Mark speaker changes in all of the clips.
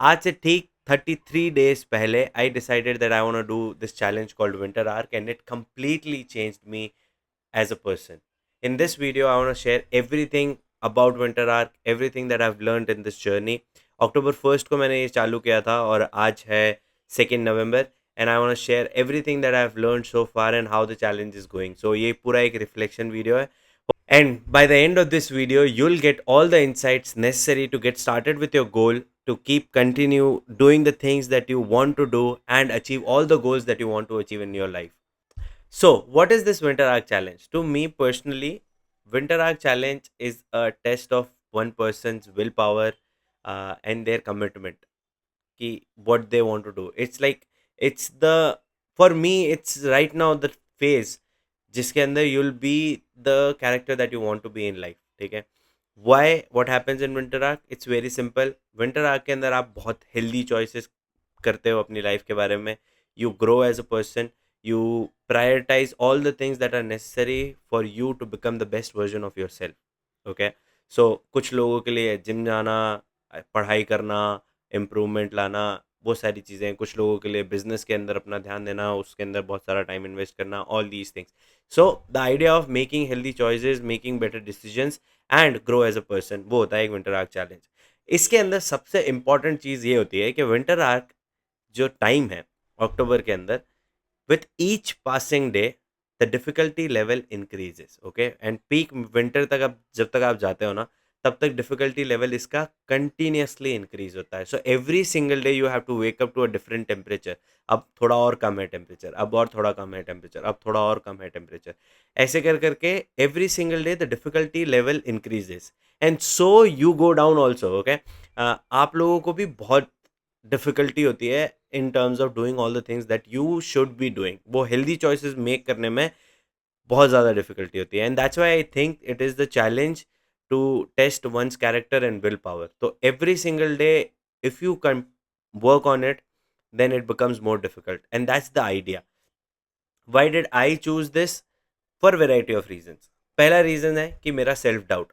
Speaker 1: आज से ठीक 33 days पहले I decided that I want to do this challenge called winter arc and इट completely changed me as a person. In this video, I want to share everything about Winter Arc, everything that I've learned in this journey. October 1st को मैंने ये चालू किया था और आज है 2nd November and I want to share everything that I've learned so far and how the challenge is going. So ये पूरा एक reflection video है. And by the end of this video, you'll get all the insights necessary to get started with your goal, to keep continue doing the things that you want to do and achieve all the goals that you want to achieve in your life. So, what is this Winter Arc Challenge? To me personally, Winter Arc Challenge is a test of one person's willpower and their commitment. Ki what they want to do. It's like it's the for me it's right now the phase जिसके अंदर you'll be the character that you want to be in life. ठीक है. Why? What happens in Winter Arc? It's very simple. Winter Arc के अंदर आप बहुत healthy choices करते हो अपनी लाइफ के बारे में. You grow as a person. You prioritize all the things that are necessary for you to become the best version of yourself. Okay. So कुछ लोगों के लिए जिम जाना, पढ़ाई करना, इम्प्रूवमेंट लाना, वो सारी चीज़ें. कुछ लोगों के लिए बिजनेस के अंदर अपना ध्यान देना, उसके अंदर बहुत सारा टाइम इन्वेस्ट करना, all these things. So the idea of making healthy choices, making better decisions and grow as a person, वो होता है एक विंटर आर्क चैलेंज. इसके अंदर सबसे इंपॉर्टेंट चीज़ ये होती है कि विंटर आर्क जो टाइम है अक्टूबर के अंदर, with each passing day the difficulty level increases. Okay, and peak winter तक आप जब तक आप जाते हो ना, तब तक difficulty level इसका continuously increase होता है. So every single day you have to wake up to a different temperature. अब थोड़ा और कम है टेम्परेचर, अब और थोड़ा कम है टेम्परेचर, अब थोड़ा और कम है टेम्परेचर. ऐसे कर करके every single day the difficulty level increases and so you go down also. Okay, आप लोगों को भी बहुत डिफ़िकल्टी होती है in terms of doing all the things that you should be doing. वो हेल्दी चॉइसेस मेक करने में बहुत ज़्यादा डिफ़िकल्टी होती है and that's why I think it is the challenge to test one's character and will power. तो every single day if you can work on it then it becomes more difficult and that's the idea. Why did I choose this? For variety of reasons. पहला reason है कि मेरा self doubt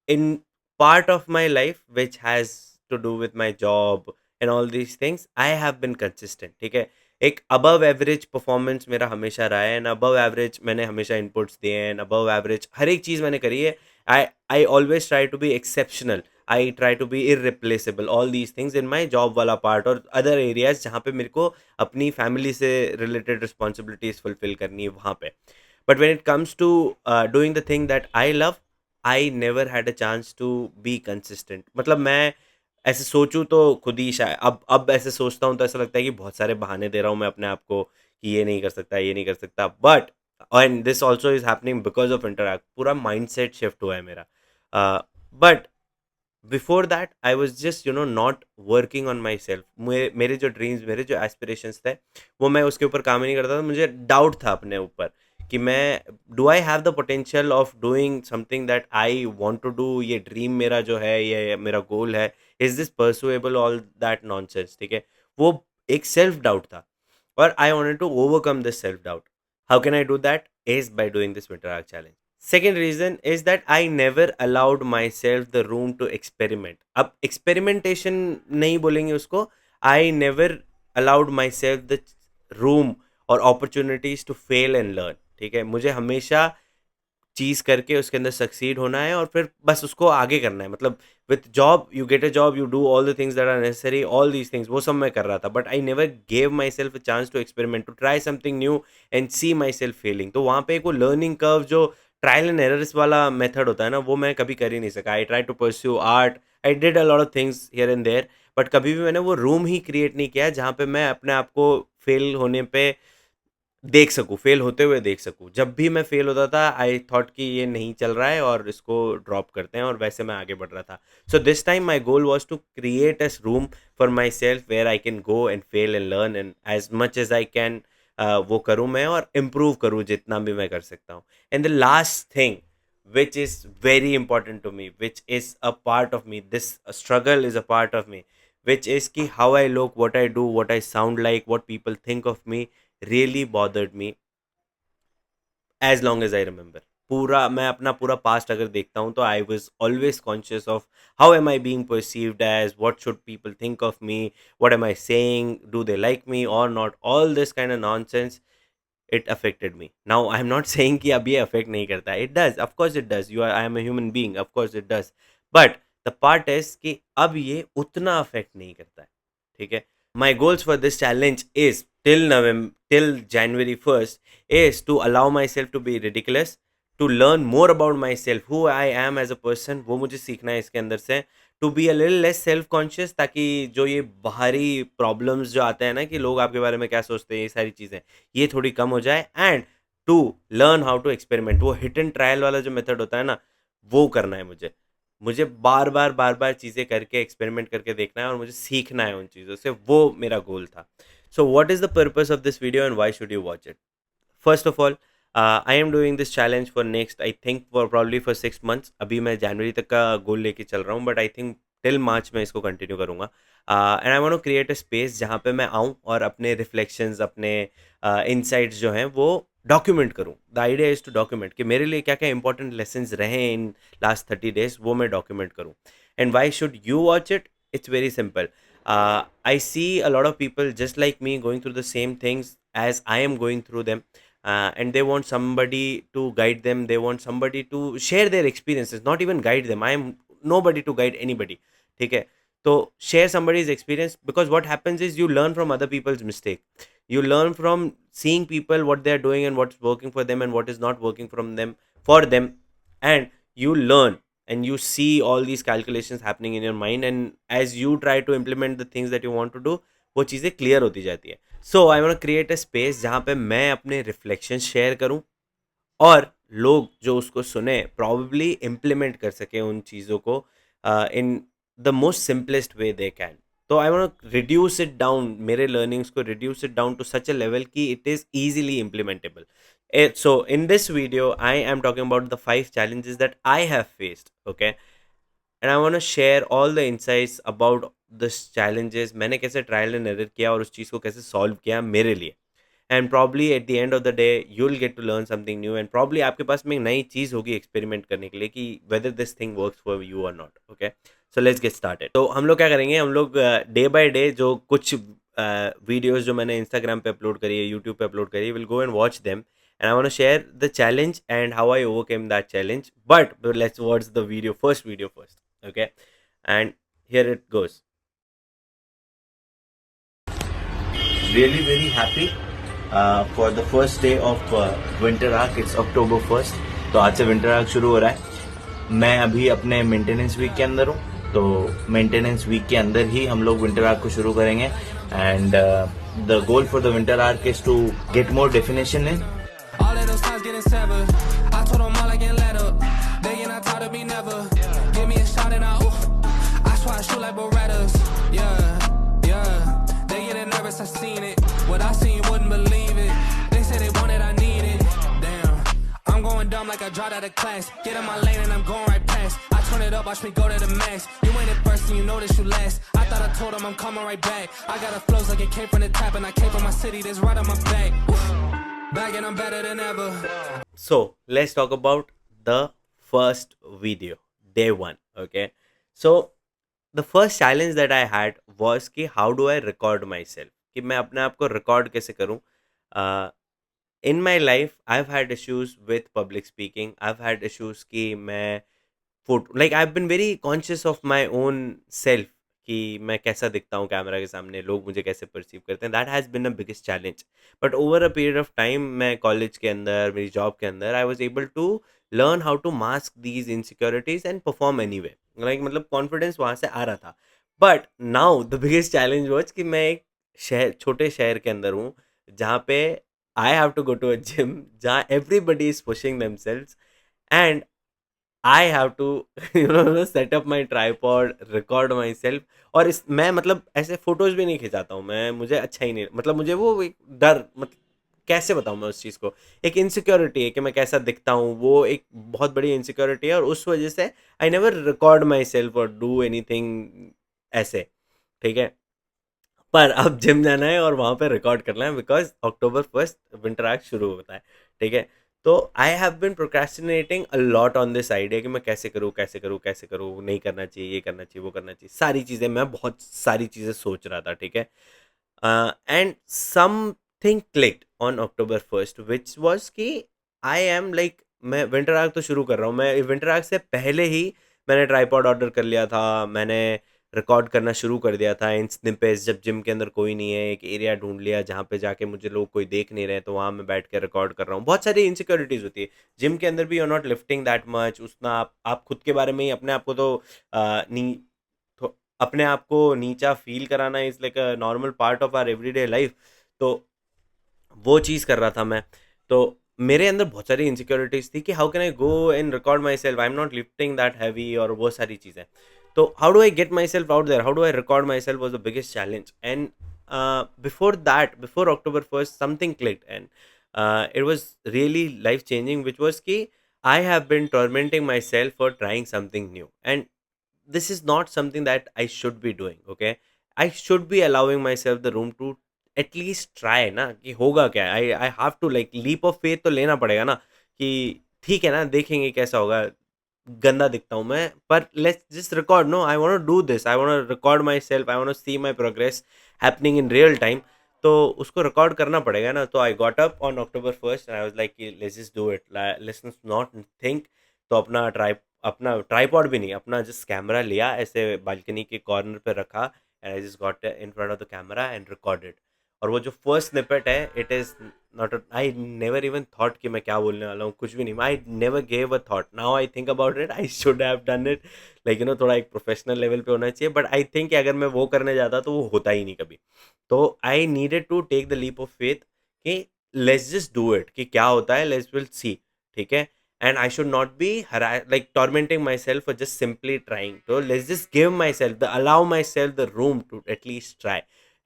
Speaker 1: in part of my life which has to do with my job and all these things I have been consistent. ठीक है, एक above average performance मेरा हमेशा रहा है एंड अबव एवरेज मैंने हमेशा इनपुट्स दिए हैं एंड अबव एवरेज हर एक चीज़ मैंने करी है. I I always try to be exceptional, I try to be irreplaceable, all these things in my job वाला पार्ट और अदर एरियाज जहाँ पे मेरे को अपनी फैमिली से रिलेटेड रिस्पॉन्सिबिलिटीज फुलफिल करनी है वहाँ पे. But when it comes to doing the thing that I love, I never had a chance to be consistent. मतलब मैं ऐसे सोचूं तो खुद ही शायद अब ऐसे सोचता हूँ तो ऐसा लगता है कि बहुत सारे बहाने दे रहा हूँ मैं अपने आप को कि ये नहीं कर सकता, ये नहीं कर सकता. But and this also is happening because of interact. पूरा माइंड सेट शिफ्ट हुआ है मेरा. But before that I was just not working on my self. मेरे जो ड्रीम्स, मेरे जो एस्पिरेशंस थे, वो मैं उसके ऊपर काम ही नहीं करता था. मुझे डाउट था अपने ऊपर कि मैं do I have the potential of doing something that I want to do. ये ड्रीम मेरा जो है, ये मेरा गोल है, is this pursuable, all that nonsense. ठीक है, वो एक सेल्फ डाउट था और I wanted to overcome this self doubt. How can I do that? Is by doing this winter arc challenge. Second reason is that I never allowed myself the room to experiment. अब experimentation नहीं बोलेंगे उसको. I never allowed myself the room or opportunities to fail and learn. ठीक है, मुझे हमेशा चीज़ करके उसके अंदर सक्सीड होना है और फिर बस उसको आगे करना है. मतलब with job, you get a job, you do all the things that are necessary, all these things, वो सब मैं कर रहा था. But I never gave myself a chance to experiment, to try something new and see myself failing. तो वहाँ पे एक वो लर्निंग कर्व जो ट्रायल एंड एरर्स वाला मेथड होता है ना, वो मैं कभी कर ही नहीं सका. I try to pursue art, I did a lot of things here and there, but कभी भी मैंने वो रूम ही क्रिएट नहीं किया जहाँ पे मैं अपने आप को फेल होने पे देख सकूँ, फेल होते हुए देख सकूँ. जब भी मैं फेल होता था आई थॉट कि ये नहीं चल रहा है और इसको ड्रॉप करते हैं, और वैसे मैं आगे बढ़ रहा था. So this time my goal was to create a room for myself where I can go and fail and learn and as much as I can वो करूँ मैं और इम्प्रूव करूँ जितना भी मैं कर सकता हूँ. And the last thing which is very important to me, which is a part of me, this struggle is a part of me, which is ki how I look, what I do, what I sound like, what people think of me really bothered me as long as I remember. मैं अपना पूरा past अगर देखता हूँ तो I was always conscious of how am I being perceived as, what should people think of me, what am I saying, do they like me और not, all this kind of nonsense. It affected me. Now I am not saying कि अब ये affect नहीं करता है. It does, of course it does. You are, I am a human being, of course it does. But the part is कि अब ये उतना अफेक्ट नहीं करता है. ठीक है. My goals for this challenge is till January 1st is to allow myself to be ridiculous, to learn more about myself, who I am as a person. वो मुझे सीखना है इसके अंदर से. To be a little less self conscious, ताकि जो ये बाहरी प्रॉब्लम्स जो आते हैं ना कि लोग आपके बारे में क्या सोचते हैं, ये सारी चीज़ें ये थोड़ी कम हो जाए. And to learn how to experiment. वो हिट एंड ट्रायल वाला जो मेथड होता है ना, वो करना है मुझे. मुझे बार-बार चीज़ें करके एक्सपेरिमेंट करके देखना है और मुझे सीखना है उन चीज़ों से, वो मेरा गोल था. So what is the purpose of this video and why should you watch it? First of all, I am doing this challenge for next, I think for probably for 6 months. अभी मैं जनवरी तक का गोल लेके चल रहा हूँ, but I think till March में इसको कंटिन्यू करूँगा. And I want to create a space जहाँ पे मैं आऊँ और अपने रिफ्लेक्शंस, अपने इनसाइट्स जो हैं वो डॉक्यूमेंट करूँ. The idea is to document कि मेरे लिए क्या क्या इंपॉर्टेंट लेसन्स रहे इन लास्ट 30 days, वो मैं डॉक्यूमेंट करूँ. And why should you watch it? It's very simple. I see a lot of people just like me going through the same things as I am going through them, and they want somebody to guide them. They want somebody to share their experiences, not even guide them. I am nobody to guide anybody. ठीक है. तो share somebody's experience, because what happens is you learn from other people's mistake. You learn from seeing people what they are doing and what's working for them and what is not working from them for them, and you learn and you see all these calculations happening in your mind, and as you try to implement the things that you want to do, वो चीज़ें clear होती जाती है. So I want create a space जहाँ पे मैं अपने reflection share करूँ और लोग जो उसको सुने प्रॉबेबली इम्प्लीमेंट कर सकें उन चीज़ों को in the most simplest way they can. तो I want reduce it down, मेरे लर्निंग्स को reduce it down to such a level कि it is easily implementable. So in this video I am talking about the 5 challenges that I have faced. Okay. And I want to share all the insights about this challenges, मैंने कैसे trial and error किया और उस चीज़ को कैसे solve किया मेरे लिए. And probably at the end of the day you will get to learn something new, and probably आपके पास में एक नई चीज़ होगी एक्सपेरिमेंट करने के लिए कि whether this thing works for you और not. Okay. So let's get started. तो हम लोग क्या करेंगे, हम लोग डे बाय डे जो कुछ वीडियोज़ जो मैंने इंस्टाग्राम पे अपलोड करी है, यूट्यूब पे अपलोड करी है, will go and watch them. And I want to share the challenge and how I overcame that challenge. But let's watch the first video first. Okay. And here it goes. Really very happy for the first day of winter arc. It's October 1st. तो आज से winter arc शुरू हो रहा है. मैं अभी अपने मेंटेनेंस वीक के अंदर हूँ, तो मेंटेनेंस वीक के अंदर ही हम लोग विंटर आर्क को शुरू करेंगे. And the goal for the winter arc is to get more definition in. All of those times getting severed. I told them all I get let up. Begging I taught me never. Give me a shot and I swear I shoot like Berettas. Yeah, yeah. They getting nervous, I seen it. What I seen, you wouldn't believe it. They say they want it, I need it. Damn, I'm going dumb like I dropped out of class. Get in my lane and I'm going right past. I turn it up, watch me go to the max. You ain't it first and you know this you last. I thought I told them I'm coming right back. I got a flows like it came from the tap, and I came from my city, that's right on my back. Back and I'm better than ever. So let's talk about the first video, day one. Okay. So the first challenge that I had was कि how do I record myself, कि मैं अपने आप को record कैसे करूँ. In my life I've had issues with public speaking. I've had issues कि मैं like I've been very conscious of my own self, कि मैं कैसा दिखता हूँ कैमरा के सामने, लोग मुझे कैसे परसीव करते हैं. That has been a biggest challenge. But over a period of time मैं कॉलेज के अंदर, मेरी जॉब के अंदर, I was able to learn how to mask these insecurities and perform anyway. Like मतलब कॉन्फिडेंस वहाँ से आ रहा था. But now the biggest challenge was कि मैं एक छोटे शहर के अंदर हूँ जहाँ पे I have to go to a gym जहाँ everybody is pushing themselves, and I have to set up my tripod, record myself. और इस मैं मतलब ऐसे फोटोज भी नहीं खिंचाता हूँ मैं, मुझे अच्छा ही नहीं, मतलब मुझे वो एक डर, मतलब कैसे बताऊँ मैं उस चीज़ को, एक इनसिक्योरिटी है कि मैं कैसा दिखता हूँ, वो एक बहुत बड़ी इनसिक्योरिटी है, और उस वजह से I never record my self और डू एनीथिंग ऐसे. ठीक है. पर अब जिम जाना है और वहाँ पे रिकॉर्ड करना है, because October 1st winter arc शुरू होता है. ठीक है. तो आई have bin procrastinating a lot on this idea कि मैं कैसे करूँ, कैसे करूँ, कैसे करूँ, नहीं करना चाहिए, ये करना चाहिए, वो करना चाहिए, सारी चीज़ें, मैं बहुत सारी चीज़ें सोच रहा था, ठीक है। And something clicked on October first which was कि आई एम लाइक, मैं विंटर आर्क तो शुरू कर रहा हूँ, मैं विंटर आर्क से पहले ही मैंने ट्राईपॉड ऑर्डर कर लिया था, मैंने रिकॉर्ड करना शुरू कर दिया था इन स्निपेट्स, जब जिम के अंदर कोई नहीं है, एक एरिया ढूंढ लिया जहाँ पे जाके मुझे लोग कोई देख नहीं रहे, तो वहाँ मैं बैठ के रिकॉर्ड कर रहा हूँ। बहुत सारी इनसिक्योरिटीज़ होती है जिम के अंदर भी, you are not lifting that much, उतना आप खुद के बारे में ही अपने आप को तो नी अपने आप को नीचा फील कराना is like a normal part of our everyday life. तो वो चीज़ कर रहा था मैं। तो मेरे अंदर बहुत सारी इनसिक्योरिटीज़ थी कि how can I go and record my self, I am not lifting that heavy, और वो सारी चीज़ें। तो how do I get my self out there, how do I record my self, was the biggest challenge. And before that, before October first, something clicked and it was really life changing, which was कि I have been tormenting my self for trying something new, and this is not something that I should be doing. Okay, I should be allowing myself the room to at least try ना, कि होगा क्या, I have to like leap of faith तो लेना पड़ेगा ना, कि ठीक है ना, देखेंगे कैसा होगा, गंदा दिखता हूँ मैं, पर let's just record, no, I want to do this, I want to record my self, I want to see my progress happening in real time. तो उसको रिकॉर्ड करना पड़ेगा ना। तो I got up on October first and I was like, let's just do it, let's not think. तो अपना tripod भी नहीं, अपना जस्ट कैमरा लिया, ऐसे बालकनी के कॉर्नर पे रखा, and I just got in front of the camera and recorded. और वो जो फर्स्ट स्निपेट है, it is not, I never even thought कि मैं क्या बोलने वाला हूँ, कुछ भी नहीं, आई never gave a thought. Now I think about it, I should have done it, like you know, थोड़ा एक प्रोफेशनल लेवल पे होना चाहिए, बट आई थिंक कि अगर मैं वो करने जाता तो वो होता ही नहीं कभी। तो I needed to take the leap of faith कि लेट्स जस्ट डू इट, कि क्या होता है, लेट्स विल सी, ठीक है। And I should not be like tormenting myself for just simply trying. So let's just give myself allow myself the room to at least try,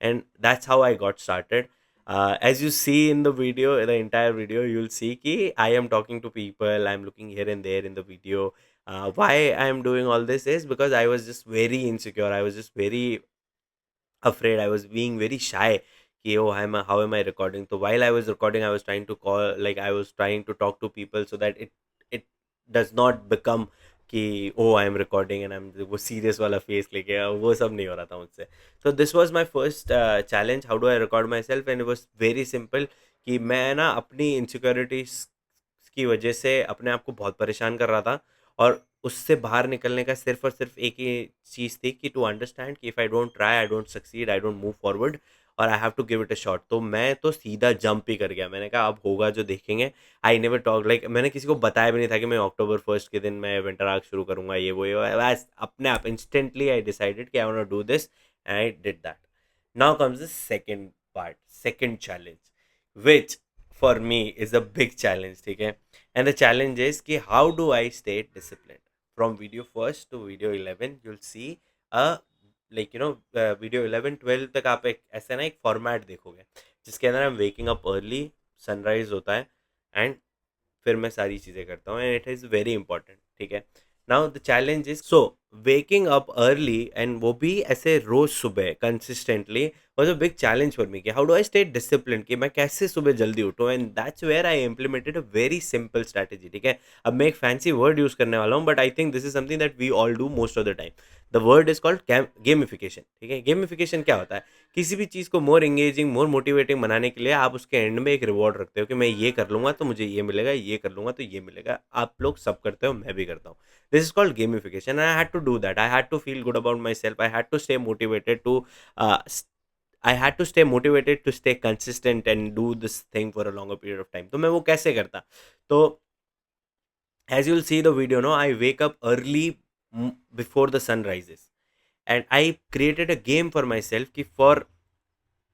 Speaker 1: and that's how I got started. As you see in the video, the entire video, you'll see ki I am talking to people, I'm looking here and there in the video. Why I am doing all this is because I was just very insecure. I was just very afraid. I was being very shy. Ki, oh, how am I recording? So while I was recording, I was trying to call, like I was trying to talk to people so that it does not become कि oh I am recording and I'm वो serious वाला face लेके वो सब नहीं हो रहा था मुझसे. So this was my first challenge. How do I record myself? And it was very simple कि मैं ना अपनी insecurities की वजह से अपने आप को बहुत परेशान कर रहा था, और उससे बाहर निकलने का सिर्फ़ और सिर्फ़ एक ही चीज़ थी कि टू अंडरस्टैंड कि if I don't try, I don't succeed, I don't move forward, और I have to give it a shot. तो मैं तो सीधा जंप ही कर गया। मैंने कहा अब होगा जो देखेंगे। आई नेवर टॉक लाइक, मैंने किसी को बताया भी नहीं था कि मैं अक्टूबर फर्स्ट के दिन मैं विंटर आर्क शुरू करूँगा, ये वो, बस अपने आप इंस्टेंटली आई डिसाइडेड कि I want to do this and I did that. Now comes the second part, second challenge, which for me is a big challenge, ठीक है। एंड द चैलेंज इज़ कि how do I stay disciplined. From video first to video 11, you'll see a like you know video 11 12 तक आप एक ऐसा ना एक format देखोगे जिसके अंदर हम वेकिंग अप अर्ली, सनराइज होता है, एंड फिर मैं सारी चीज़ें करता हूँ, and it is very important, ठीक है। Now the challenge is, so waking up early, and वो भी ऐसे रोज सुबह consistently, was a big challenge for me कि how do I stay discipline, कि मैं कैसे सुबह जल्दी उठूँ, and that's where I implemented a very simple strategy, ठीक है। अब मैं एक फैंसी वर्ड यूज़ करने वाला हूँ, but I think this is something that we all do most of the time. The word is called gamification, ठीक है। गेमिफिकेशन क्या होता है? किसी भी चीज़ को मोर एंगेजिंग, मोर मोटिवेटिंग बनाने के लिए आप उसके एंड में एक रिवॉर्ड रखते हो कि मैं ये कर लूँगा तो मुझे ये मिलेगा, ये कर लूँगा तो ये मिलेगा। आप लोग सब करते हो, मैं भी करता हूँ। This is called gamification, and I had to do that. I had to feel good about myself. I had to stay motivated to I had to stay motivated to stay consistent and do this thing for a longer period of time. तो मैं वो कैसे करता? तो as you'll see the video, no, I wake up early, before the sun rises, and I created a game for myself कि for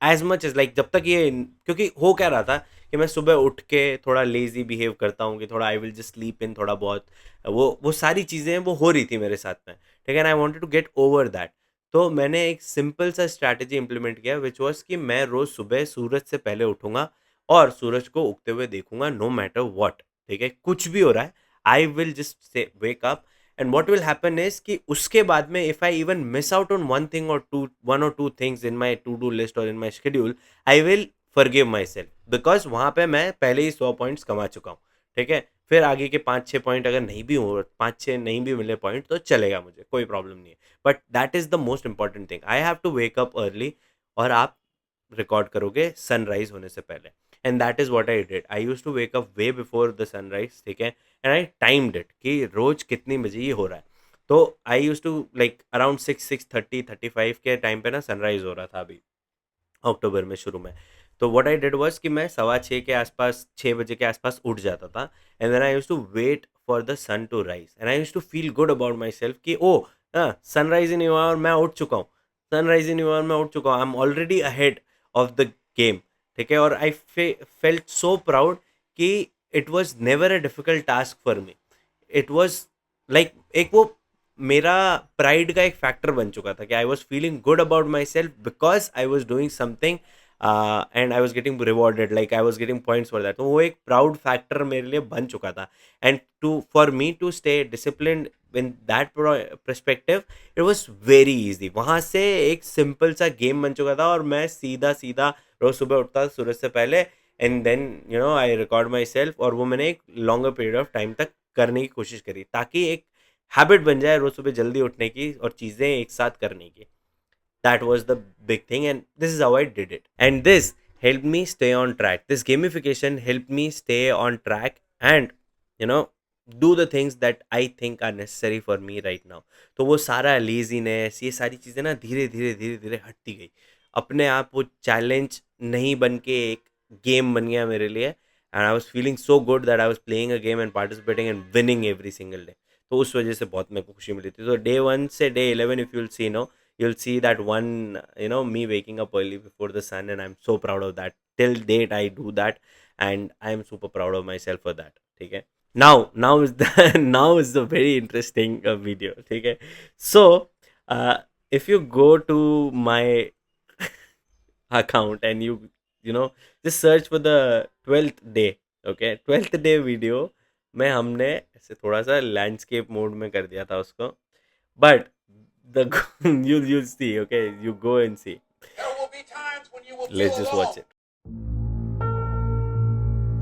Speaker 1: as much as like, जब तक ये, क्योंकि हो क्या रहा था कि मैं सुबह उठ के थोड़ा लेजी बिहेव करता हूँ कि थोड़ा आई विल जस्ट स्लीप इन, थोड़ा बहुत वो सारी चीज़ें वो हो रही थी मेरे साथ में, ठीक है ना। I wanted to get over that. तो मैंने एक सिंपल सा स्ट्रैटेजी इंप्लीमेंट किया, विच वॉज कि मैं रोज़ सुबह सूरज से पहले उठूंगा और सूरज को उगते हुए देखूंगा, नो मैटर वॉट, ठीक है, कुछ भी हो रहा है, I will just say wake up. And what will happen is कि उसके बाद में if I even miss out on one और two things in my to do list और in my schedule, I will forgive my self, because वहाँ पे मैं पहले ही 100 पॉइंट्स कमा चुका हूँ, ठीक है। फिर आगे के 5-6 पॉइंट अगर नहीं भी हो, 5-6 नहीं भी मिले पॉइंट तो चलेगा, मुझे कोई प्रॉब्लम नहीं है। But that is the most important thing, I have to wake up early, और आप रिकॉर्ड करोगे सनराइज होने से पहले। And that is what I did, I used to wake up way before the sunrise, ठीक है। एंड आई टाइम्ड इट कि रोज कितनी बजे ये हो रहा है। तो I used to like around 6:30-6:35 के टाइम पे ना सनराइज हो रहा था अभी अक्टूबर में शुरू में। तो व्हाट आई डिड वाज कि मैं 6:15 के आसपास, 6 बजे के आसपास उठ जाता था। And then I used to wait for the sun to rise, and I used to feel good about myself कि ओ सनराइज ही नहीं हुआ और मैं उठ चुका हूँ, सनराइज ही नहीं हुआ और मैं उठ चुका हूँ, I am already ahead of the game, ठीक है। और आई फेल्ट सो प्राउड कि it was never a difficult task for me. It was like एक वो मेरा प्राइड का एक फैक्टर बन चुका था कि I was feeling good about my self because I was doing something and I was getting rewarded, like I was getting points for that. तो वो एक प्राउड फैक्टर मेरे लिए बन चुका था। And to for me to stay discipline in that perspective, it was very easy. वहाँ से एक सिंपल सा गेम बन चुका था और मैं सीधा सीधा रोज सुबह उठता सूरज से पहले, and then you know I record my self, और वो मैंने एक लॉन्गर पीरियड ऑफ टाइम तक करने की कोशिश करी ताकि एक हैबिट बन जाए रोज सुबह जल्दी उठने की और चीज़ें एक साथ करने की। That was the big thing, and this is how I did it. And this helped me stay on track. This gamification helped me stay on track and, you know, do the things that I think are necessary for me right now. तो वो सारा laziness, ये सारी चीज़ें ना धीरे धीरे धीरे धीरे हटती गई अपने आप। वो चैलेंज नहीं बन के एक गेम बन गया मेरे लिए, and I was feeling so good that I was playing a game and participating and winning every single day. तो उस वजह से बहुत मेरे को खुशी मिली थी। तो डे 1 से day 11 if you'll see no, you'll see that one, you know, me waking up early before the sun, and I'm so proud of that. Till date I do that, and I'm super proud of myself for that. Okay, now is the now is the very interesting video. Okay, so uh, if you go to my account and you know just search for the 12th day, okay, 12th day video में हमने ऐसे थोड़ा सा landscape mode में कर दिया था उसको, but the you'll see, okay, you go and see.
Speaker 2: There will be times when you will feel
Speaker 1: Let's just
Speaker 2: alone.
Speaker 1: watch it.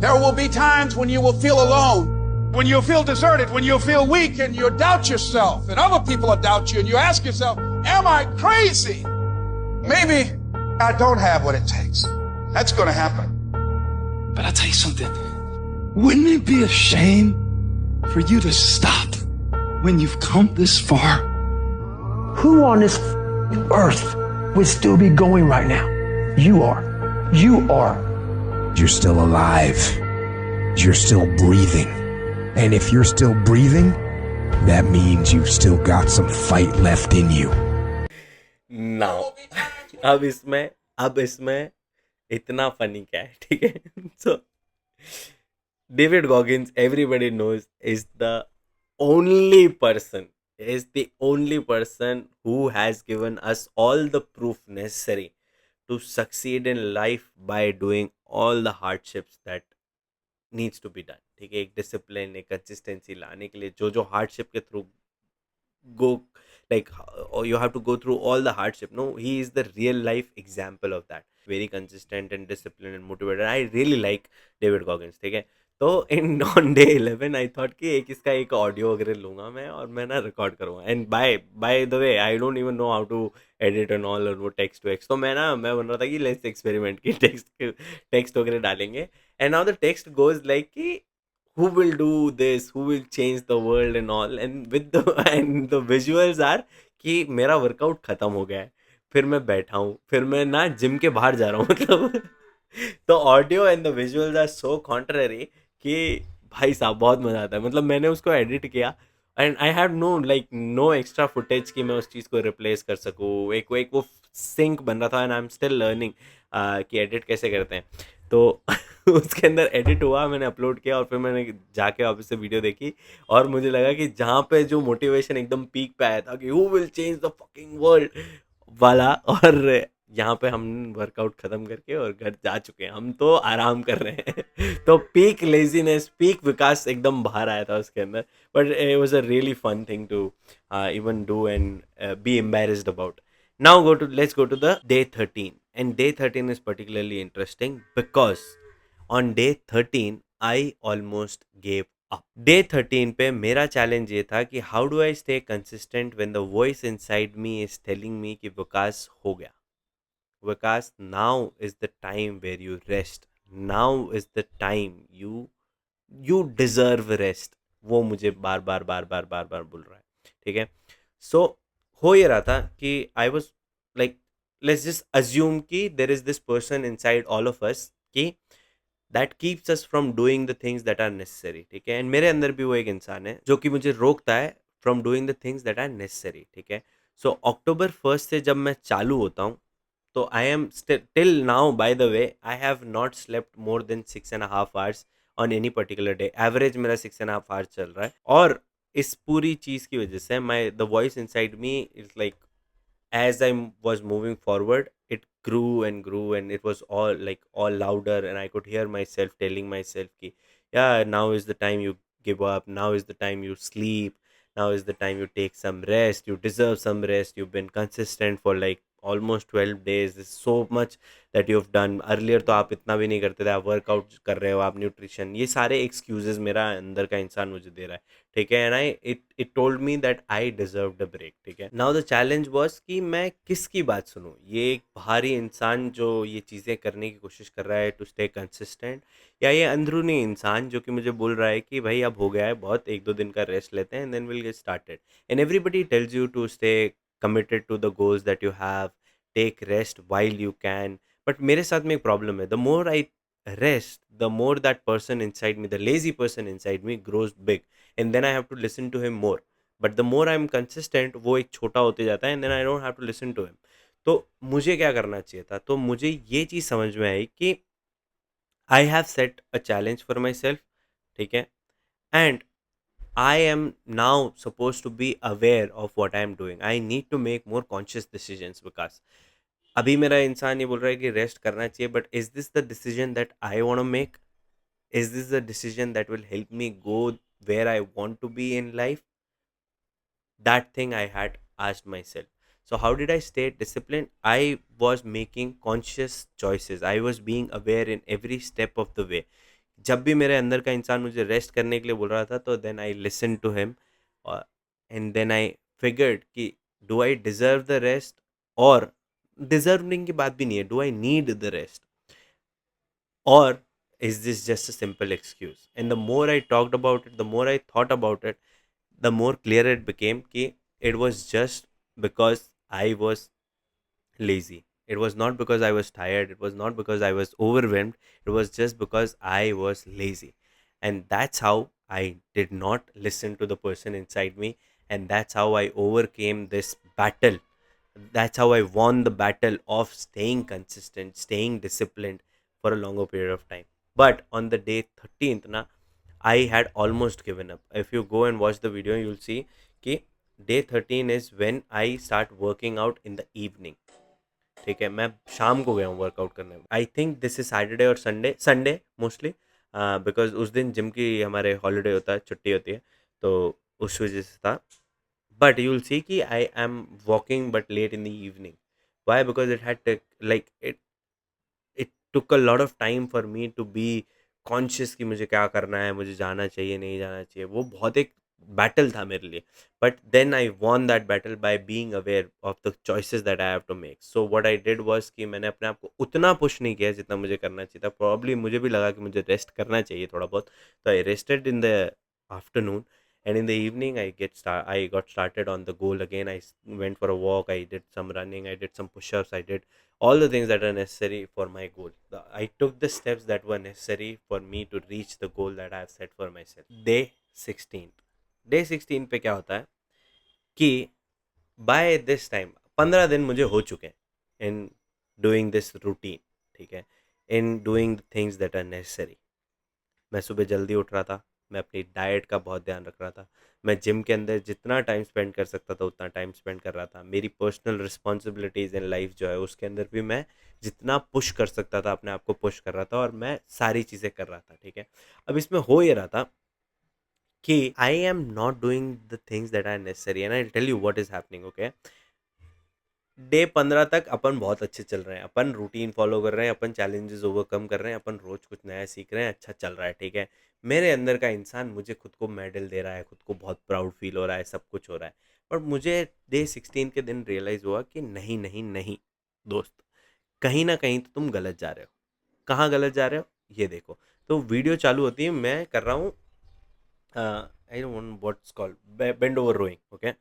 Speaker 2: There will be times when you will feel alone, when you'll feel deserted, when you'll feel weak and you'll doubt yourself and other people will doubt you and you ask yourself, am I crazy? Maybe I don't have what it takes. That's going to happen. But I'll tell you something. Wouldn't it be a shame for you to stop when you've come this far?
Speaker 3: Who on this earth would still be going right now? You are. You are.
Speaker 4: You're still alive. You're still breathing. And if you're still breathing, that means you've still got some fight left in you.
Speaker 1: Now, अब इसमें इतना funny क्या है, ठीक है। So, David Goggins, everybody knows, is the only person who has given us all the proof necessary to succeed in life by doing all the hardships that needs to be done, ठीक है। एक discipline, एक consistency लाने के लिए जो hardship के through go, like you have to go through all the hardship. No, he is the real life example of that. Very consistent and disciplined and motivated. I really like David Goggins, ठीक है। तो in on day 11 I thought कि इसका एक audio वगैरह लूंगा मैं और मैं ना रिकॉर्ड करूँगा। And by the way I don't even know how to edit and all, और वो टेक्स्ट टू एक्स। तो मैं बन रहा था कि लेट्स एक्सपेरिमेंट की टेक्स्ट वगैरह डालेंगे। And now the text goes like कि who will do this, who will change the world and all, and with the and the visuals are कि मेरा वर्कआउट खत्म हो गया है, फिर मैं बैठा हूँ, फिर मैं ना जिम के बाहर जा रहा हूँ, मतलब तो audio and the visuals are so contrary कि भाई साहब बहुत मज़ा आता है। मतलब मैंने उसको एडिट किया and I have no extra footage कि मैं उस चीज़ को रिप्लेस कर सकूँ। एक वो सिंक बन रहा था and I am still learning कि एडिट कैसे करते हैं। तो उसके अंदर एडिट हुआ, मैंने अपलोड किया और फिर मैंने जाके वापस से वीडियो देखी और मुझे लगा कि जहाँ पे जो मोटिवेशन एकदम पीक पे आया था कि who will change the fucking world वाला, और यहाँ पे हम वर्कआउट ख़त्म करके और घर जा चुके हैं, हम तो आराम कर रहे हैं। तो पीक लेजीनेस, पीक विकास एकदम बाहर आया था उसके अंदर। But it was a really fun thing to even do and be embarrassed about. Now let's go to the day 13, and day 13 is particularly interesting because on day 13 I almost gave up. Day 13 पे मेरा challenge ये था कि how do I stay consistent when the voice inside me is telling me कि विकास हो गया, Vikas now is the time where you rest, now is the time you deserve rest. वो मुझे बार बार बार बार बार बार बोल रहा है, ठीक है। सो हो ये रहा था कि I was like, let's just assume कि there is this person inside all of us कि that keeps us from doing the things that are necessary, ठीक है। एंड मेरे अंदर भी वो एक इंसान है जो कि मुझे रोकता है from doing the things that are necessary, ठीक है। सो अक्टूबर 1 से जब मैं चालू होता हूँ, तो I M till now, bye the way, I have not slept more than 6.5 hours on any particular day. Average मेरा 6.5 hours चल रहा है। और इस पूरी चीज़ की वजह से my the voice inside me is like, as I was moving forward, it grew and it was all like all louder, and I could hear myself telling myself ki, yeah, now is the time you give up, now is the time you sleep, now is the time you take some rest, you deserve some rest, you've been consistent for like almost 12 days, there's so much that you've done earlier, तो आप इतना भी नहीं करते थे, आप workout कर रहे हो, आप न्यूट्रिशन, ये सारे एक्सक्यूजेस मेरा अंदर का इंसान मुझे दे रहा है, ठीक है। And I it told me that I deserved a break, ठीक है। नाउ द चैलेंज वाज कि मैं किसकी बात सुनूं, ये एक बाहरी इंसान जो ये चीज़ें करने की कोशिश कर रहा है टू स्टे कंसिस्टेंट, या ये अंदरूनी इंसान जो कि मुझे बोल रहा है कि भाई अब हो गया है बहुत, 1-2 दिन का रेस्ट लेते हैं and then will get started. And everybody tells you to stay committed to the goals that you have, take rest while you can. But मेरे साथ में एक प्रॉब्लम है, the more I rest, the more that person inside me, the lazy person inside me, grows big, and then I have to listen to him more. But the more I'm consistent, वो एक छोटा होते जाता है, and then I don't have to listen to him. तो मुझे क्या करना चाहिए था, तो मुझे ये चीज़ समझ में आई कि I have set a challenge for my self, ठीक है। And I am now supposed to be aware of what I am doing. I need to make more conscious decisions, because अभी मेरा इंसान ये बोल रहा है कि रेस्ट करना चाहिए, but is this the decision that I want to make? Is this the decision that will help me go where I want to be in life? That thing I had asked myself. So how did I stay disciplined? I was making conscious choices. I was being aware in every step of the way. जब भी मेरे अंदर का इंसान मुझे rest करने के लिए बोल रहा था, तो then I listen to him, and then I figured कि do I deserve the rest, और डिजर्विंग की बात भी नहीं है, do I need the rest, or is this just a simple excuse? And the more I talked about it, the more I thought about it, the more clear it became कि it was just because I was lazy. It was not because I was tired. It was not because I was overwhelmed. It was just because I was lazy. And that's how I did not listen to the person inside me. And that's how I overcame this battle. That's how I won the battle of staying consistent, staying disciplined for a longer period of time. But on the day 13th, na, I had almost given up. If you go and watch the video, you'll see कि day 13 is when I start working out in the evening. ठीक है, मैं शाम को गया हूँ workout करने। आई think this is Saturday और संडे मोस्टली, बिकॉज उस दिन जिम की हमारे हॉलीडे होता है, छुट्टी होती है, तो उस वजह से था। बट यू विल सी कि I am walking but late in the evening. Why? Because it had like it took a lot of time for me to be conscious कि मुझे क्या करना है, मुझे जाना चाहिए नहीं जाना चाहिए। वो बहुत एक बैटल था मेरे लिए, but then I won that battle by being aware of the choices that I have to make. So what I did was कि मैंने अपने आप को उतना पुश नहीं किया जितना मुझे करना चाहिए था। प्रॉब्ली मुझे भी लगा कि मुझे रेस्ट करना चाहिए थोड़ा बहुत, तो I rested in the afternoon, and in the evening I got started on the goal again. Went for a walk, I did some running, I did some push-ups, I did all the things that are necessary for my goal. I took the steps that were necessary for me to reach the goal that I have set for myself. Day 16, day 16 पे क्या होता है कि by this time 15 दिन मुझे हो चुके हैं इन डूइंग दिस रूटीन, ठीक है, in doing the things that are necessary. मैं सुबह जल्दी उठ रहा था, मैं अपनी डाइट का बहुत ध्यान रख रहा था, मैं जिम के अंदर जितना टाइम स्पेंड कर सकता था उतना टाइम स्पेंड कर रहा था। मेरी पर्सनल रिस्पॉन्सिबिलिटीज़ इन लाइफ जो है उसके अंदर भी मैं जितना पुश कर सकता था अपने आप को पुश कर रहा था, और मैं सारी चीज़ें कर रहा था, ठीक है। अब इसमें हो ये रहा था कि I am not doing the things that are necessary, and I tell you what is happening, okay. Day 15 तक अपन बहुत अच्छे चल रहे हैं, अपन रूटीन फॉलो कर रहे हैं, अपन चैलेंजेस ओवरकम कर रहे हैं, अपन रोज कुछ नया सीख रहे हैं, अच्छा चल रहा है, ठीक है। मेरे अंदर का इंसान मुझे खुद को मेडल दे रहा है, खुद को बहुत प्राउड फील हो रहा है, सब कुछ हो रहा है। पर मुझे डे 16 के दिन रियलाइज़ हुआ कि नहीं नहीं नहीं दोस्त, कहीं ना कहीं तो तुम गलत जा रहे हो। कहाँ गलत जा रहे हो ये देखो। तो वीडियो चालू होती है, मैं कर रहा हूँ I don't what's called bent over rowing, okay.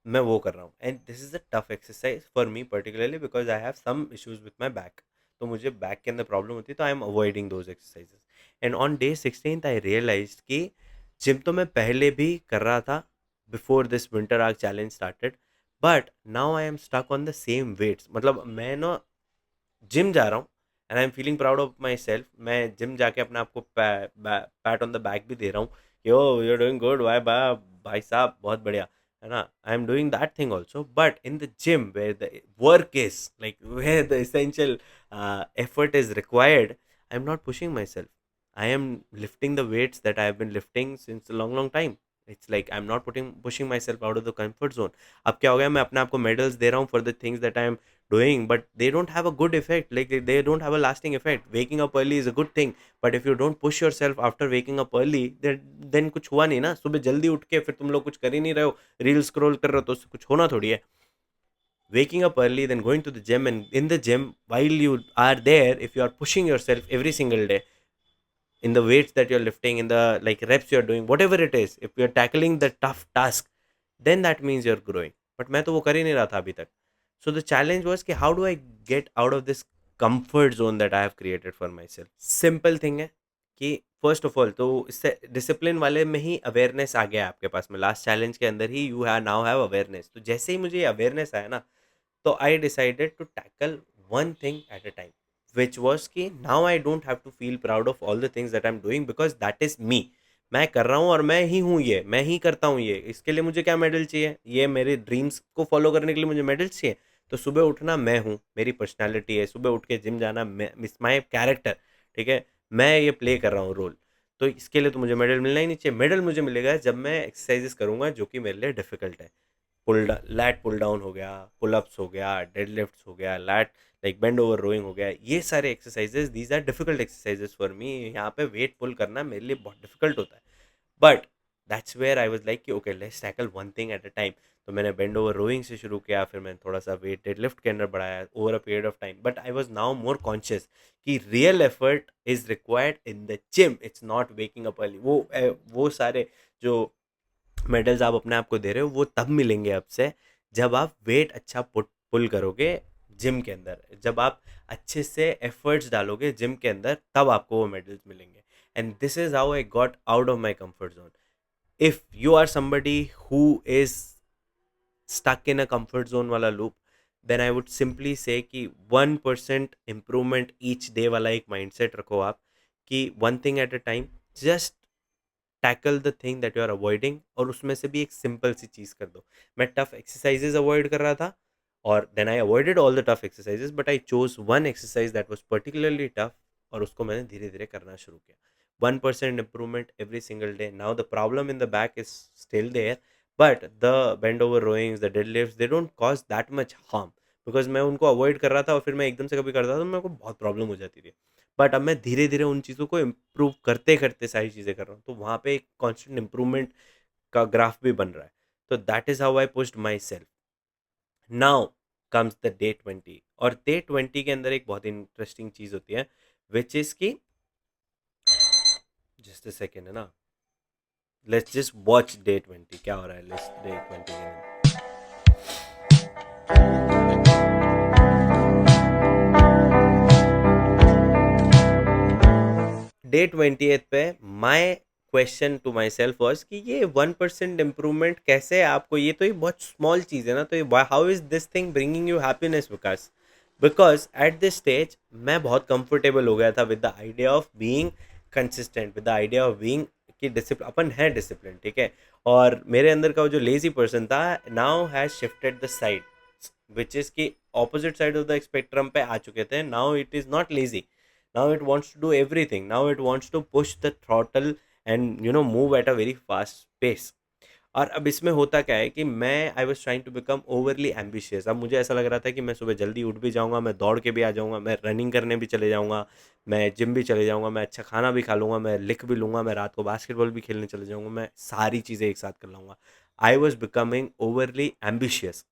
Speaker 1: मैं वो कर रहा हूँ and this is a tough exercise for me particularly because I have some issues with my back. तो मुझे बैक के अंदर प्रॉब्लम होती है, तो I am avoiding those exercises. And on day 16 I realise कि जिम तो मैं पहले भी कर रहा था before this winter arc challenge started, but now I am stuck on the same weights. मतलब मैं ना जिम जा रहा हूँ and I am feeling proud of myself. मैं जिम जाके अपने आप को पैट ऑन द बैक भी दे रहा हूँ, yo you are doing good, वाई भाई साहब बहुत बढ़िया, है ना। I am doing that thing also, but in the gym where the work is like where the essential effort is required, I am not pushing myself. I am lifting the weights that I have been lifting since a long time. It's like I'm not pushing myself out of the comfort zone. अब क्या हो गया, मैं अपने आप को medals दे रहा हूँ for the things that I am doing, but they don't have a good effect. Like they don't have a lasting effect. Waking up early is a good thing, but if you don't push yourself after waking up early, then कुछ हुआ नहीं ना। सुबह जल्दी उठ के फिर तुम लोग कुछ कर ही नहीं रहे हो, रील स्क्रॉल कर रहे हो, तो उससे कुछ होना थोड़ी है। Waking up early, then going to the gym, and in the gym while you are there, if you are pushing yourself every single day in the weights that you're lifting, in the like reps you're doing, whatever it is, if you're tackling the tough task, then that means you're growing. But मैं तो वो कर ही नहीं रहा था अभी तक। So the challenge was कि how do I get out of this comfort zone that I have created for myself? Simple thing है कि फर्स्ट ऑफ ऑल तो इससे डिसिप्लिन वाले में ही अवेयरनेस आ गया आपके पास में। लास्ट चैलेंज के अंदर ही you have now have awareness. तो जैसे ही मुझे अवेयरनेस आया ना, तो I decided to tackle one thing at a time, which was कि now I don't have to feel proud of all the things that I am doing because that is me. मैं कर रहा हूँ और मैं ही हूँ, ये मैं ही करता हूँ, ये इसके लिए मुझे क्या मेडल चाहिए? ये मेरे ड्रीम्स को फॉलो करने के लिए मुझे मेडल्स चाहिए? तो सुबह उठना मैं हूँ, मेरी पर्सनैलिटी है, सुबह उठ के जिम जाना मैं, मिस माई कैरेक्टर, ठीक है। मैं ये प्ले कर रहा हूँ रोल, तो इसके लिए तो मुझे मेडल मिलना ही नहीं चाहिए। मेडल मुझे मिलेगा जब मैं एक्सरसाइजेस करूँगा जो कि मेरे लिए डिफिकल्ट है। लैट पुल डाउन हो गया, पुल अप्स हो गया, डेड लिफ्ट्स हो गया, lat like bent over rowing हो गया, ये सारे exercises these are difficult exercises for me. यहाँ पे वेट पुल करना मेरे लिए बहुत डिफिकल्ट होता है, but that's where I was like कि okay let's tackle one thing at a time. तो मैंने बेंड ओवर रोइंग से शुरू किया, फिर मैंने थोड़ा सा वेट डेड लिफ्ट के अंदर बढ़ाया over a period of time, but I was now more conscious कि real effort is required in the gym, it's not waking up early. वो सारे जो मेडल्स आप अपने आप को दे रहे हो वो तब मिलेंगे अब से जब आप वेट अच्छा पुल करोगे जिम के अंदर, जब आप अच्छे से एफर्ट्स डालोगे जिम के अंदर, तब आपको वो मेडल्स मिलेंगे। And this is how I got out of my comfort zone. If you are somebody who is stuck in a comfort zone वाला loop, then I would simply say कि 1% improvement each day वाला एक mindset रखो आप, कि one thing at a time, just tackle the thing that you are avoiding, और उसमें से भी एक सिंपल सी चीज़ कर दो। मैं टफ एक्सरसाइजेज अवॉइड कर रहा था और then I avoided all the tough exercises, but I chose one exercise that was particularly tough, और उसको मैंने धीरे धीरे करना शुरू किया। 1% improvement every single day. Now the problem in the back is still there, but the bend over rowings, the deadlifts, they don't cause that much harm, because मैं उनको अवॉइड कर रहा था और फिर मैं एकदम से कभी करता था तो मेरे को बहुत प्रॉब्लम हो जाती थी। बट अब मैं धीरे धीरे उन चीज़ों को इम्प्रूव करते करते सारी चीज़ें कर रहा हूँ, तो वहाँ पे एक कॉन्स्टेंट इम्प्रूवमेंट का ग्राफ भी बन रहा है। तो that is how I pushed my self. Now comes the day 20, और डे 20 के अंदर एक बहुत इंटरेस्टिंग चीज़ होती है, विच इज़ की जस्ट अ सेकेंड, है ना, लेट्स जस्ट वॉच डे 20 क्या हो रहा है। लेट्स डे 20 के अंदर डे 20 पे my question to my self was कि ये 1% इम्प्रूवमेंट कैसे आपको, ये तो ये बहुत स्मॉल चीज़ है ना, तो ये how is this thing bringing you happiness? Because at this stage मैं बहुत कंफर्टेबल हो गया था with the idea of being consistent, with the idea of being कि डिसिप्लिन, अपन है डिसिप्लिन, ठीक है। और मेरे अंदर का वो जो लेजी पर्सन था now has shifted the side, which is की opposite side of the spectrum पे आ चुके थे। Now it is not lazy, now it wants to do everything, now it wants to push the throttle and move at a very fast pace. और अब इसमें होता क्या है कि मैं I was trying to become overly ambitious. अब मुझे ऐसा लग रहा था कि मैं सुबह जल्दी उठ भी जाऊँगा, मैं दौड़ के भी आ जाऊँगा, मैं रनिंग करने भी चले जाऊँगा, मैं जिम भी चले जाऊँगा, मैं अच्छा खाना भी खा लूँगा, मैं लिख भी लूँगा, मैं रात को बास्केटबॉल भी खेलने चले जाऊँगा, मैं सारी चीज़ें एक साथ कर लाऊँगा। I was becoming overly ambitious.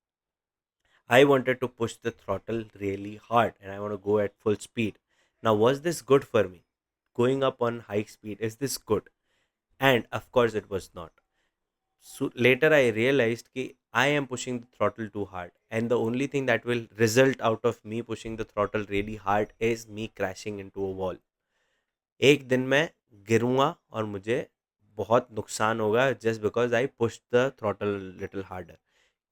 Speaker 1: I wanted to push the throttle really hard and I want to go at full speed. Now, was this good for me? Going up on high speed, is this good? And of course, it was not. So later, I realized that I am pushing the throttle too hard, and the only thing that will result out of me pushing the throttle really hard is me crashing into a wall. एक दिन मैं गिरूंगा और मुझे बहुत नुकसान होगा just because I push the throttle little harder.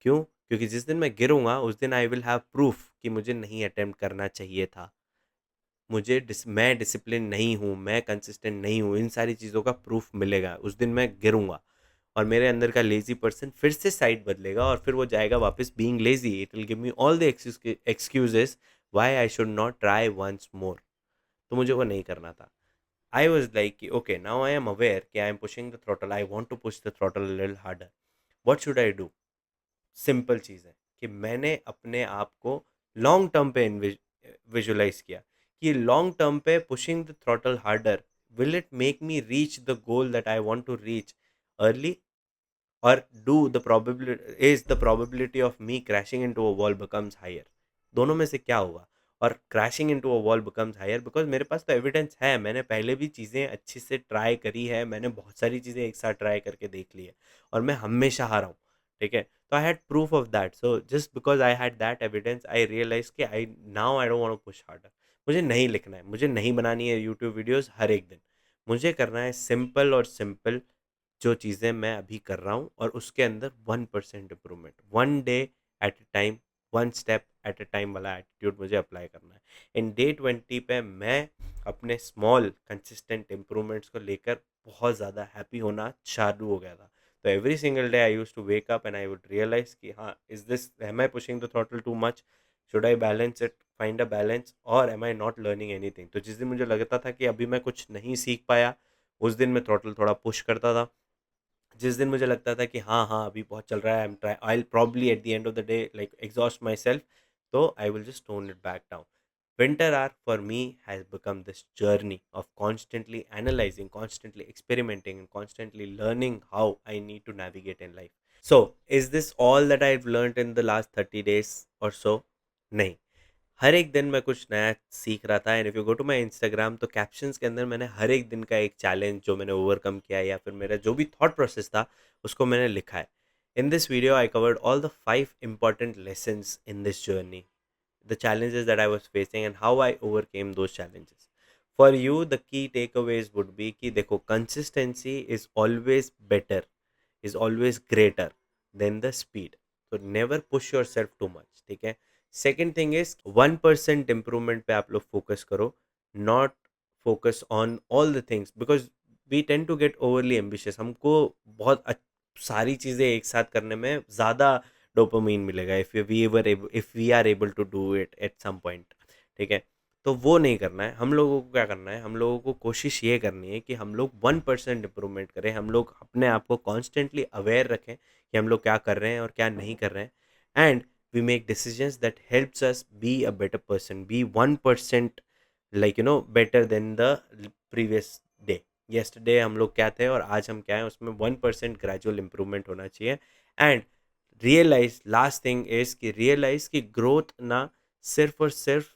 Speaker 1: क्यों? क्योंकि जिस दिन मैं गिरूंगा उस दिन आई विल हैव प्रूफ कि मुझे नहीं अटेम्प्ट करना चाहिए था, मैं डिसिप्लिन नहीं हूँ, मैं कंसिस्टेंट नहीं हूँ, इन सारी चीज़ों का प्रूफ मिलेगा उस दिन मैं गिरूंगा। और मेरे अंदर का लेज़ी पर्सन फिर से साइड बदलेगा और फिर वो जाएगा वापस being lazy. It will give me all the excuses why I should not try once more. तो मुझे वो नहीं करना था। I was like, okay, now I am aware कि I am pushing the throttle. I want to push the throttle a little harder. What should I do? Simple चीज़ है कि मैंने अपने आप को लॉन्ग टर्म पे विजुलाइज किया कि लॉन्ग टर्म पे pushing the throttle harder will it make me reach the goal that I want to reach early, और do the probability is the probability of me crashing into a wall becomes higher. दोनों में से क्या होगा? और crashing into a wall becomes higher because मेरे पास तो एविडेंस है, मैंने पहले भी चीज़ें अच्छे से ट्राई करी है, मैंने बहुत सारी चीज़ें एक साथ ट्राई करके देख ली है और मैं हमेशा हारा हूँ। ठीक है, तो I had proof of that, so just because I had that evidence I realise कि I now I don't want to push harder. मुझे नहीं लिखना है, मुझे नहीं बनानी है यूट्यूब वीडियोस हर एक दिन, मुझे करना है सिंपल और सिंपल जो चीज़ें मैं अभी कर रहा हूँ और उसके अंदर 1% improvement, one day at a time, one step at a time वाला एटीट्यूड मुझे अप्लाई करना है। इन डे 20 पे मैं अपने स्मॉल कंसिस्टेंट इम्प्रूवमेंट्स को लेकर बहुत ज़्यादा हैप्पी होना चालू हो गया था। तो every single day I use to wake up and I would realise कि हाँ, is this, am I pushing the throttle too much, should I balance it, find a balance, और am I not learning anything. तो जिस दिन मुझे लगता था कि अभी मैं कुछ नहीं सीख पाया, उस दिन मैं थ्रॉटल थोड़ा पुश करता था। जिस दिन मुझे लगता था कि हाँ हाँ अभी बहुत चल रहा है, I will probably at the end of the day like exhaust myself, तो I will just tone it back down. Winter arc for me has become this journey of constantly analyzing, constantly experimenting, and constantly learning how I need to navigate in life. So, is this all that I've learned in the last 30 days or so? नहीं, हर एक दिन मैं कुछ नया सीख रहा था। And if you go to my Instagram तो कैप्शंस के अंदर मैंने हर एक दिन का एक चैलेंज जो मैंने ओवरकम किया या फिर मेरा जो भी थॉट प्रोसेस था उसको मैंने लिखा है। In this video I covered all the 5 important lessons in this journey, the challenges that I was facing and how I overcame those challenges. For you, the key takeaways would be कि देखो, consistency is always better, is always greater than the speed. So never push yourself too much. ठीक है। Second thing is 1% improvement पे आप लोग focus करो, not focus on all the things because we tend to get overly ambitious. हमको बहुत सारी चीज़ें एक साथ करने में ज़्यादा डोपामीन मिलेगा if we are able to do it at some point. ठीक है, तो वो नहीं करना है। हम लोगों को क्या करना है, हम लोगों को कोशिश ये करनी है कि हम लोग 1% इम्प्रूवमेंट करें, हम लोग अपने आप को कॉन्स्टेंटली अवेयर रखें कि हम लोग क्या कर रहे हैं और क्या नहीं कर रहे हैं, and we make decisions that helps us be a better person, be 1% better than the previous day. yesterday हम लोग क्या थे और आज हम क्या हैं, उसमें 1% ग्रेजुअल इम्प्रूवमेंट होना चाहिए। And realize, last thing is कि रियलाइज कि ग्रोथ ना सिर्फ और सिर्फ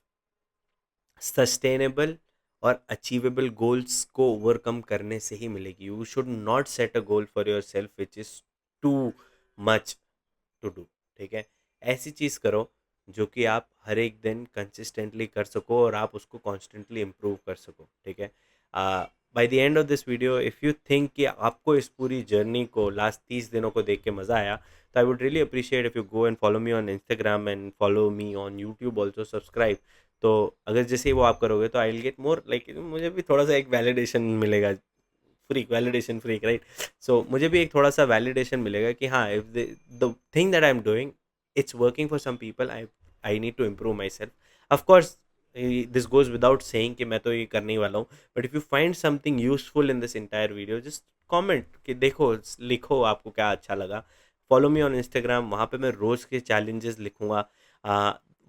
Speaker 1: सस्टेनेबल और अचीवेबल गोल्स को ओवरकम करने से ही मिलेगी। You should not set a goal for yourself which is too much to do. ठीक है, ऐसी चीज़ करो जो कि आप हर एक दिन कंसिस्टेंटली कर सको और आप उसको कॉन्स्टेंटली इम्प्रूव कर सको। ठीक है, by the end of this video if you think कि आपको इस पूरी जर्नी को लास्ट 30 दिनों को देख के मज़ा आया, तो I would really appreciate if you go and follow me on Instagram and follow me on YouTube also, subscribe. तो अगर जैसे ही वो आप करोगे तो I will get more like, मुझे भी थोड़ा सा एक वैलिडेशन मिलेगा, वैलिडेशन फ्रीक, राइट। सो मुझे भी एक थोड़ा सा वैलिडेशन मिलेगा कि हाँ, if the thing that I am doing, it's working for some people, I need to improve myself. Of course, this goes without saying कि मैं तो ये करने ही वाला हूँ, but if you find something useful in this entire video, just comment कि देखो, लिखो आपको क्या अच्छा लगा। फॉलो मी ऑन इंस्टाग्राम, वहाँ पे मैं रोज़ के चैलेंजेस लिखूँगा।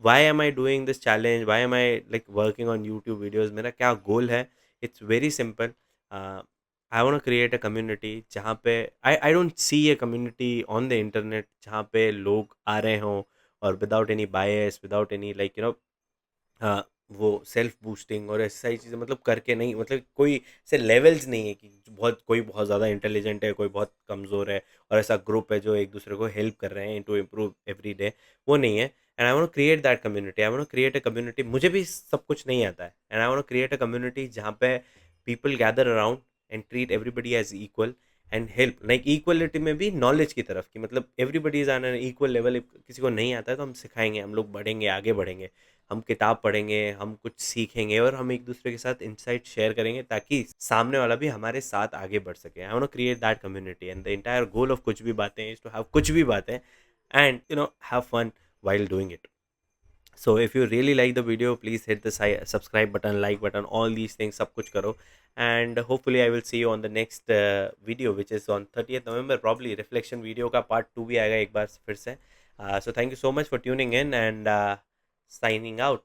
Speaker 1: Why am I doing this challenge, why am I like working on YouTube videos, मेरा क्या गोल है। It's very simple. I want create a community जहाँ पे I don't see a community on the internet जहाँ पे लोग आ रहे हों और without any bias, without any like वो सेल्फ बूस्टिंग और ऐसी सारी चीज़ें मतलब करके नहीं, मतलब कोई ऐसे लेवल्स नहीं है कि बहुत कोई बहुत ज़्यादा इंटेलिजेंट है, कोई बहुत कमज़ोर है और ऐसा ग्रुप है जो एक दूसरे को हेल्प कर रहे हैं टू इम्प्रूव एवरी डे। वो नहीं है। And I want create that community, I want create a community. मुझे भी सब कुछ नहीं आता है, and I want create a community जहाँ पे people gather around and treat everybody as equal and help, like equality में भी नॉलेज की तरफ की, मतलब everybody is on an equal level. किसी को नहीं आता है तो हम सिखाएंगे, हम लोग बढ़ेंगे, आगे बढ़ेंगे, हम किताब पढ़ेंगे, हम कुछ सीखेंगे और हम एक दूसरे के साथ इंसाइट शेयर करेंगे ताकि सामने वाला भी हमारे साथ आगे बढ़ सके। I want to create that community and the entire goal of कुछ भी बातें इज टू हैव कुछ भी बातें and have fun while doing it. So if you really like the video, please hit the subscribe button, like button, all these things सब कुछ करो, and hopefully I will see you on the next video which is on 30th November probably। reflection video का part 2 भी आएगा एक बार फिर से। So thank you so much for tuning in and signing out।